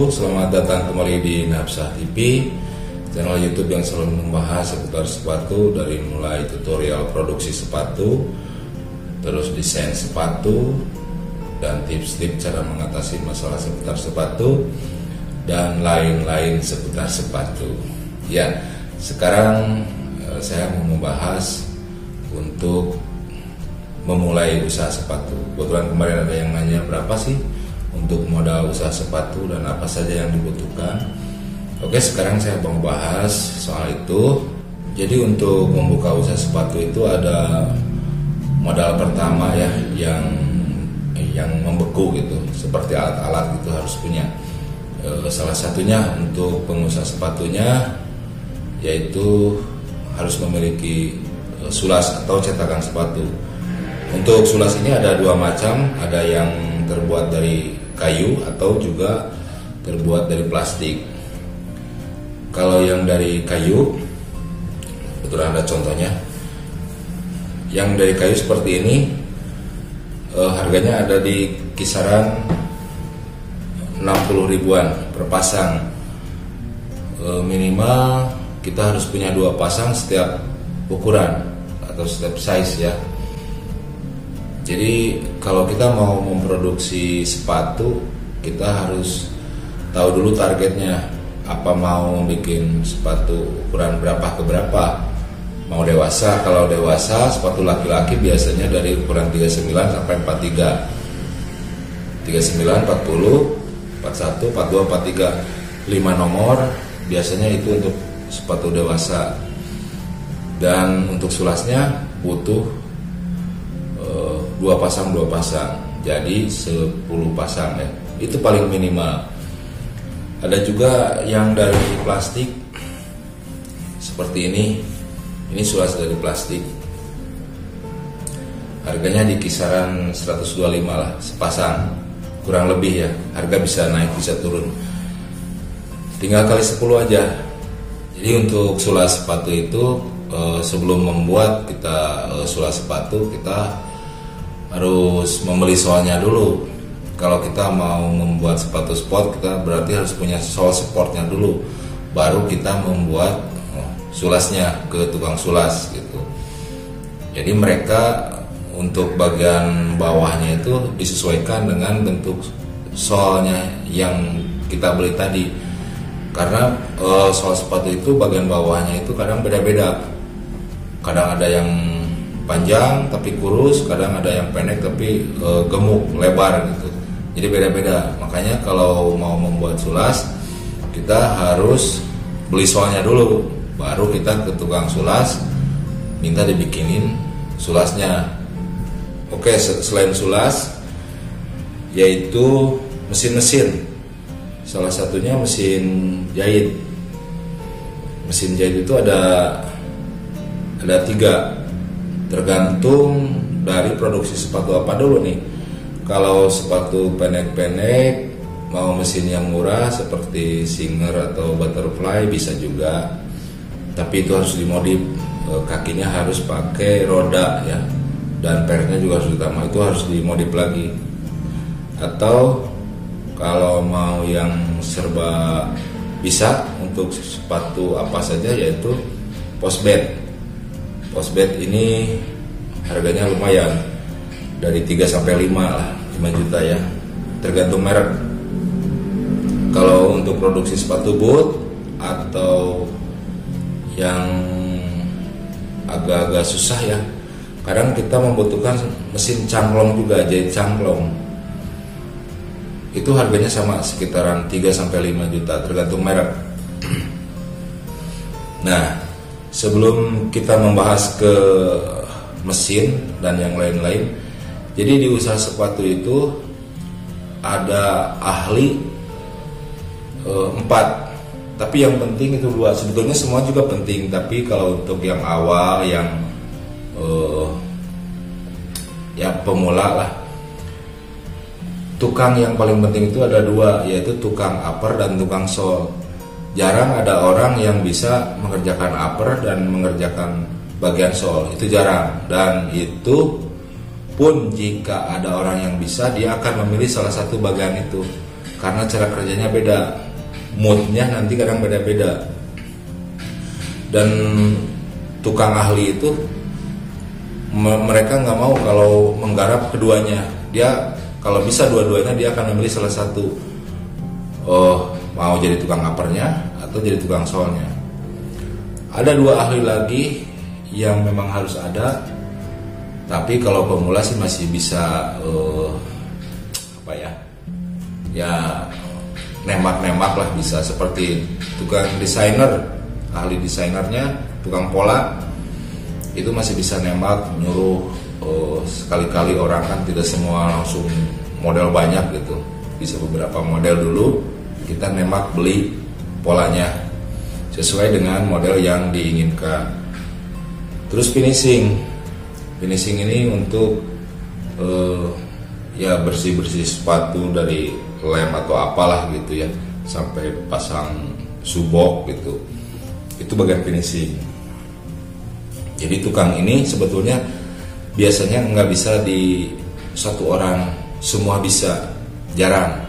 Selamat datang kembali di Nafsah TV, channel YouTube yang selalu membahas seputar sepatu, dari mulai tutorial produksi sepatu, terus desain sepatu, dan tips-tips cara mengatasi masalah seputar sepatu, dan lain-lain seputar sepatu. Ya, sekarang saya mau membahas untuk memulai usaha sepatu. Kebetulan kemarin ada yang nanya berapa sih untuk modal usaha sepatu dan apa saja yang dibutuhkan. Oke, sekarang saya mau bahas soal itu. Jadi untuk membuka usaha sepatu itu ada modal pertama ya, yang membeku gitu, seperti alat-alat itu harus punya. Salah satunya untuk pengusaha sepatunya yaitu harus memiliki sulas atau cetakan sepatu. Untuk sulas ini ada dua macam, ada yang terbuat dari kayu atau juga terbuat dari plastik. Kalau yang dari kayu, betul ada contohnya. Yang dari kayu seperti ini, harganya ada di kisaran 60 ribuan per pasang. Minimal kita harus punya 2 pasang setiap ukuran atau setiap size ya. Jadi kalau kita mau memproduksi sepatu, kita harus tahu dulu targetnya. Apa mau bikin sepatu ukuran berapa ke berapa. Mau dewasa, kalau dewasa sepatu laki-laki biasanya dari ukuran 39 sampai 43. 39, 40, 41, 42, 43, 5 nomor biasanya itu untuk sepatu dewasa. Dan untuk sulasnya butuh 2 pasang, jadi 10 pasang ya. Itu paling minimal. Ada juga yang dari plastik seperti ini. Ini sulas dari plastik. Harganya di kisaran 125 lah sepasang, kurang lebih ya. Harga bisa naik bisa turun. Tinggal kali 10 aja. Jadi untuk sulas sepatu itu sebelum membuat kita sulas sepatu, kita harus membeli solnya dulu. Kalau kita mau membuat sepatu sport, kita berarti harus punya sol sportnya dulu, baru kita membuat sulasnya ke tukang sulas gitu. Jadi mereka untuk bagian bawahnya itu disesuaikan dengan bentuk solnya yang kita beli tadi. Karena sol sepatu itu bagian bawahnya itu kadang beda-beda. Kadang ada yang panjang tapi kurus, kadang ada yang pendek tapi gemuk, lebar gitu. Jadi beda-beda. Makanya kalau mau membuat sulas, kita harus beli solnya dulu, baru kita ke tukang sulas minta dibikinin sulasnya. Oke, selain sulas yaitu mesin-mesin. Salah satunya mesin jahit. Mesin jahit itu ada 3. Tergantung dari produksi sepatu apa dulu nih. Kalau sepatu pendek-pendek, mau mesin yang murah seperti Singer atau Butterfly bisa juga. Tapi itu harus dimodif, kakinya harus pakai roda ya. Dan pernya juga harus ditambah, itu harus dimodif lagi. Atau kalau mau yang serba bisa untuk sepatu apa saja, yaitu postbed. Postbed ini harganya lumayan, dari 3 sampai 5 lah, 5 juta ya, tergantung merek. Kalau untuk produksi sepatu boot atau yang agak-agak susah ya, kadang kita membutuhkan mesin cangklong juga, jahit cangklong. Itu harganya sama, sekitaran 3 sampai 5 juta, tergantung merek. Nah, sebelum kita membahas ke mesin dan yang lain-lain, jadi di usaha sepatu itu ada ahli 4, tapi yang penting itu 2. Sebetulnya semua juga penting, tapi kalau untuk yang awal, yang pemula lah, tukang yang paling penting itu ada 2, yaitu tukang upper dan tukang sole. Jarang ada orang yang bisa mengerjakan upper dan mengerjakan bagian sole, itu jarang. Dan itu pun jika ada orang yang bisa, dia akan memilih salah satu bagian itu. karena cara kerjanya beda, moodnya nanti kadang beda-beda. Dan tukang ahli itu mereka nggak mau kalau menggarap keduanya. Dia kalau bisa dua-duanya dia akan memilih salah satu. Mau jadi tukang uppernya atau jadi tukang solnya. Ada 2 ahli lagi yang memang harus ada, tapi kalau pemula sih masih bisa nembak-nembak lah, bisa seperti tukang desainer, ahli desainernya, tukang pola itu masih bisa nembak, nyuruh sekali-kali orang kan tidak semua langsung model banyak gitu, bisa beberapa model dulu kita nembak, beli polanya sesuai dengan model yang diinginkan. Terus finishing ini untuk bersih-bersih sepatu dari lem atau apalah gitu ya, sampai pasang subok gitu, itu bagian finishing. Jadi tukang ini sebetulnya biasanya nggak bisa di satu orang semua bisa, jarang.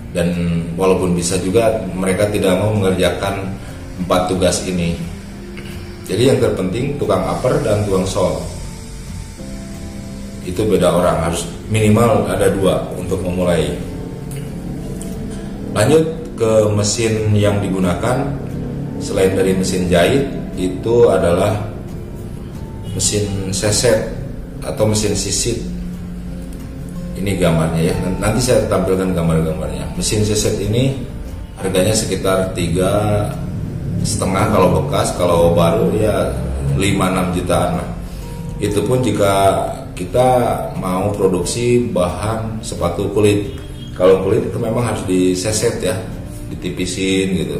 Dan walaupun bisa juga mereka tidak mau mengerjakan 4 tugas ini. Jadi yang terpenting tukang upper dan tukang sol itu beda orang, harus minimal ada 2 untuk memulai. Lanjut ke mesin yang digunakan selain dari mesin jahit, itu adalah mesin seset atau mesin sisit. Ini gambarnya ya, nanti saya tampilkan gambar-gambarnya. Mesin seset ini harganya sekitar 3,5 kalau bekas, kalau baru ya 5-6 jutaan lah. Itu pun jika kita mau produksi bahan sepatu kulit. Kalau kulit itu memang harus diseset ya, ditipisin gitu.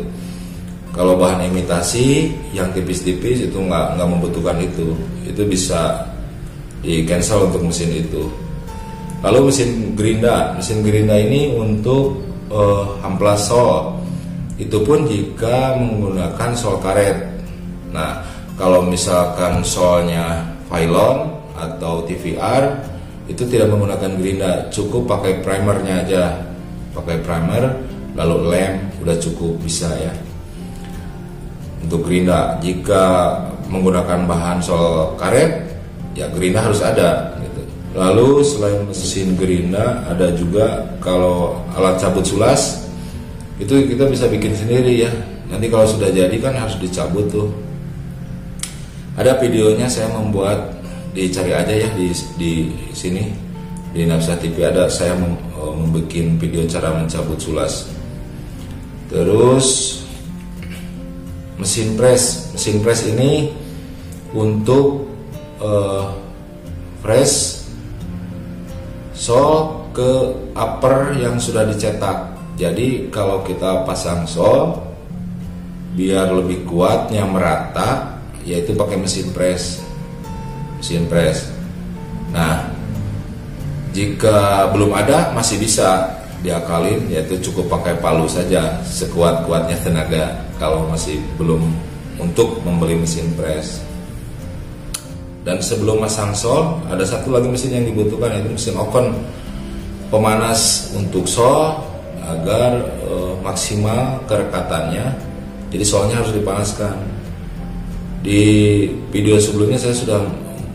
Kalau bahan imitasi yang tipis-tipis itu nggak membutuhkan itu bisa di cancel untuk mesin itu. Lalu mesin gerinda ini untuk amplas sol. Itu pun jika menggunakan sol karet. Nah, kalau misalkan solnya Phylon atau TVR itu tidak menggunakan gerinda, cukup pakai primernya aja. Pakai primer lalu lem udah cukup, bisa ya. Untuk gerinda jika menggunakan bahan sol karet ya gerinda harus ada gitu. Lalu selain mesin gerinda ada juga kalau alat cabut sulas, itu kita bisa bikin sendiri ya. Nanti kalau sudah jadi kan harus dicabut tuh. Ada videonya saya membuat, dicari aja ya di sini di Nafsah TV ada saya membuat video cara mencabut sulas. Terus mesin press ini untuk press sol ke upper yang sudah dicetak. Jadi kalau kita pasang sol biar lebih kuatnya merata, yaitu pakai mesin press. Nah, jika belum ada masih bisa diakalin, yaitu cukup pakai palu saja sekuat-kuatnya tenaga kalau masih belum untuk membeli mesin press. Dan sebelum masang sol ada satu lagi mesin yang dibutuhkan, yaitu mesin oven, pemanas untuk sol agar maksimal kerekatannya. Jadi solnya harus dipanaskan. Di video sebelumnya saya sudah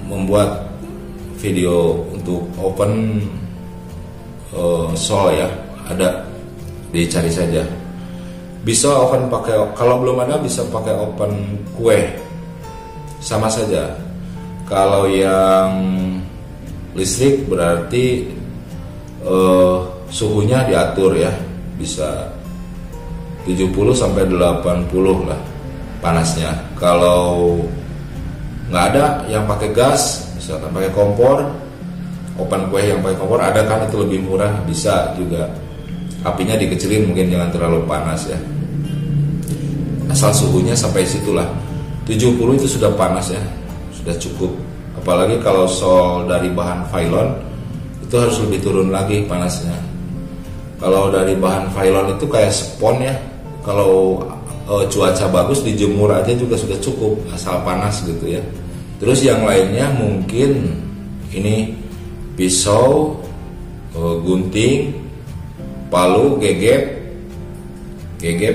membuat video untuk oven sol ya, ada, dicari saja. Bisa oven pakai, kalau belum ada bisa pakai oven kue, sama saja. Kalau yang listrik berarti suhunya diatur ya, bisa 70 sampai 80 lah panasnya. Kalau nggak ada yang pakai gas, misalkan pakai kompor, oven kue yang pakai kompor ada kan, itu lebih murah, bisa juga. Apinya dikecilin, mungkin jangan terlalu panas ya, asal suhunya sampai situlah 70 itu sudah panas ya, sudah cukup. Apalagi kalau sol dari bahan Phylon itu harus lebih turun lagi panasnya. Kalau dari bahan Phylon itu kayak spon ya, kalau cuaca bagus dijemur aja juga sudah cukup, asal panas gitu ya. Terus yang lainnya mungkin ini pisau, gunting, palu, gegep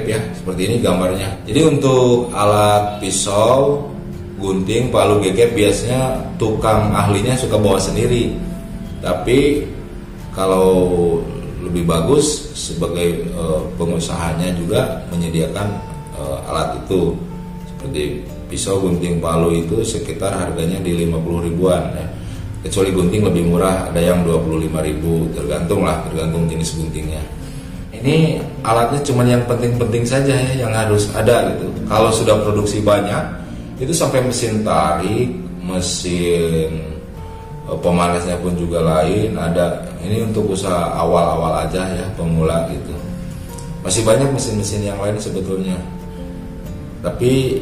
ya, seperti ini gambarnya. Jadi untuk alat pisau, gunting, palu, gegep biasanya tukang ahlinya suka bawa sendiri. Tapi kalau lebih bagus sebagai pengusahanya juga menyediakan alat itu. Seperti pisau, gunting, palu itu sekitar harganya di 50 ribuan ya. Kecuali gunting lebih murah, ada yang 25.000, tergantung jenis guntingnya. Ini alatnya cuma yang penting-penting saja ya, yang harus ada gitu. Kalau sudah produksi banyak, itu sampai mesin tarik, mesin pemanasnya pun juga lain ada. Ini untuk usaha awal-awal aja ya, pemula gitu. Masih banyak mesin-mesin yang lain sebetulnya. Tapi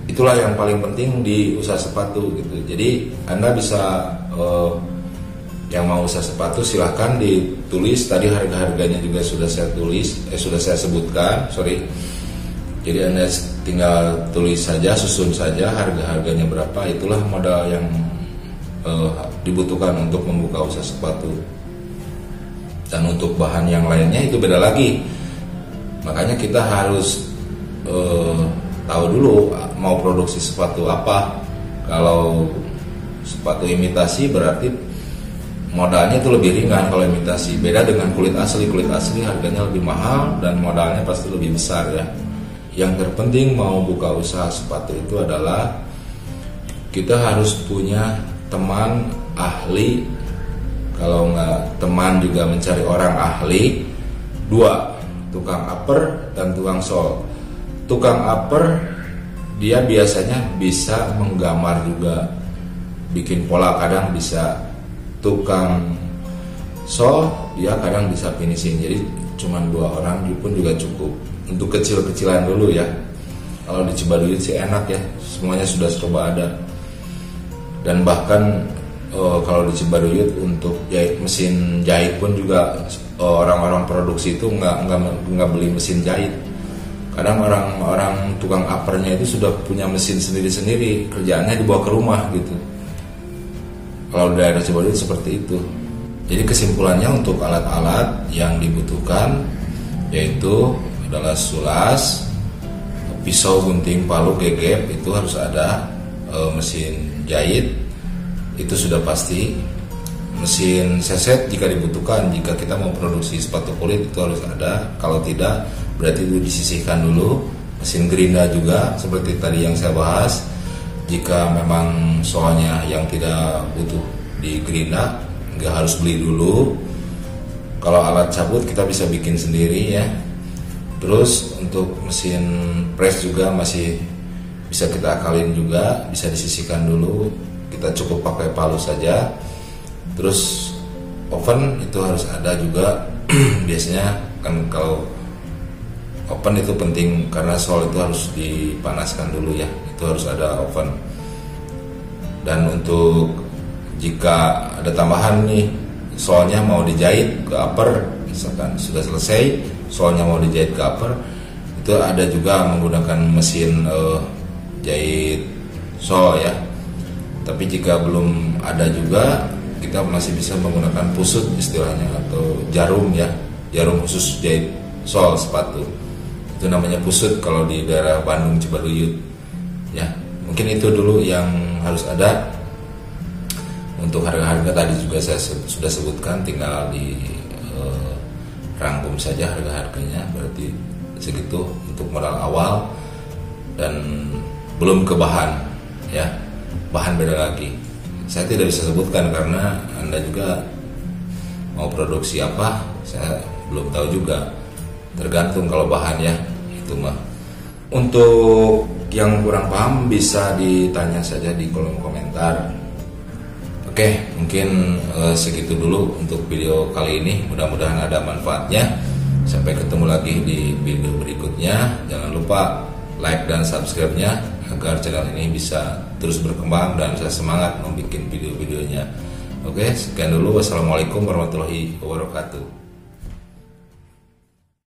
itulah yang paling penting di usaha sepatu gitu. Jadi Anda bisa yang mau usaha sepatu silahkan ditulis, tadi harga-harganya juga sudah saya tulis, sudah saya sebutkan, sorry. Jadi Anda tinggal tulis saja, susun saja harga-harganya berapa, itulah modal yang dibutuhkan untuk membuka usaha sepatu. Dan untuk bahan yang lainnya itu beda lagi. Makanya kita harus tahu dulu mau produksi sepatu apa. Kalau sepatu imitasi berarti modalnya itu lebih ringan kalau imitasi. Beda dengan kulit asli harganya lebih mahal dan modalnya pasti lebih besar ya. Yang terpenting mau buka usaha sepatu itu adalah kita harus punya teman ahli. Kalau nggak teman juga mencari orang ahli. 2, tukang upper dan tukang sol. Tukang upper dia biasanya bisa menggambar juga, bikin pola kadang bisa. Tukang sol dia kadang bisa finishing. Jadi cuman 2 orang pun juga cukup. Untuk kecil-kecilan dulu ya. Kalau di Cibaduyut sih enak ya, semuanya sudah serba ada. Dan bahkan kalau di Cibaduyut untuk mesin jahit pun juga orang-orang produksi itu nggak beli mesin jahit. Kadang orang tukang uppernya itu sudah punya mesin sendiri-sendiri, kerjaannya dibawa ke rumah gitu. Kalau daerah Cibaduyut seperti itu. Jadi kesimpulannya untuk alat-alat yang dibutuhkan yaitu adalah sulas, pisau, gunting, palu, gegep, itu harus ada. Mesin jahit itu sudah pasti. Mesin seset jika dibutuhkan, jika kita mau produksi sepatu kulit itu harus ada. Kalau tidak berarti itu disisihkan dulu. Mesin gerinda juga seperti tadi yang saya bahas. Jika memang soalnya yang tidak butuh di gerinda, nggak harus beli dulu. Kalau alat cabut kita bisa bikin sendiri ya. Terus untuk mesin press juga masih bisa kita akalin juga, bisa disisihkan dulu. Kita cukup pakai palu saja. Terus oven itu harus ada juga. Biasanya kan kalau oven itu penting karena sol itu harus dipanaskan dulu ya. Itu harus ada oven. Dan untuk jika ada tambahan nih, solnya mau dijahit ke upper, misalkan sudah selesai, solnya mau dijahit ke upper, itu ada juga menggunakan mesin jahit sol ya. Tapi jika belum ada juga, kita masih bisa menggunakan pusut istilahnya atau jarum ya, jarum khusus jahit sol sepatu. Itu namanya pusut kalau di daerah Bandung Cibaduyut ya. Mungkin itu dulu yang harus ada. Untuk harga-harga tadi juga saya sudah sebutkan, tinggal di rangkum saja harga-harganya. Berarti segitu untuk modal awal dan belum ke bahan ya. Bahan beda lagi. Saya tidak bisa sebutkan karena Anda juga mau produksi apa, saya belum tahu juga. Tergantung kalau bahan ya, itu mah. Untuk yang kurang paham bisa ditanya saja di kolom komentar. Oke, mungkin segitu dulu untuk video kali ini. Mudah-mudahan ada manfaatnya. Sampai ketemu lagi di video berikutnya. Jangan lupa like dan subscribe-nya agar channel ini bisa terus berkembang dan saya semangat membuat video-videonya. Oke, sekian dulu. Wassalamualaikum warahmatullahi wabarakatuh.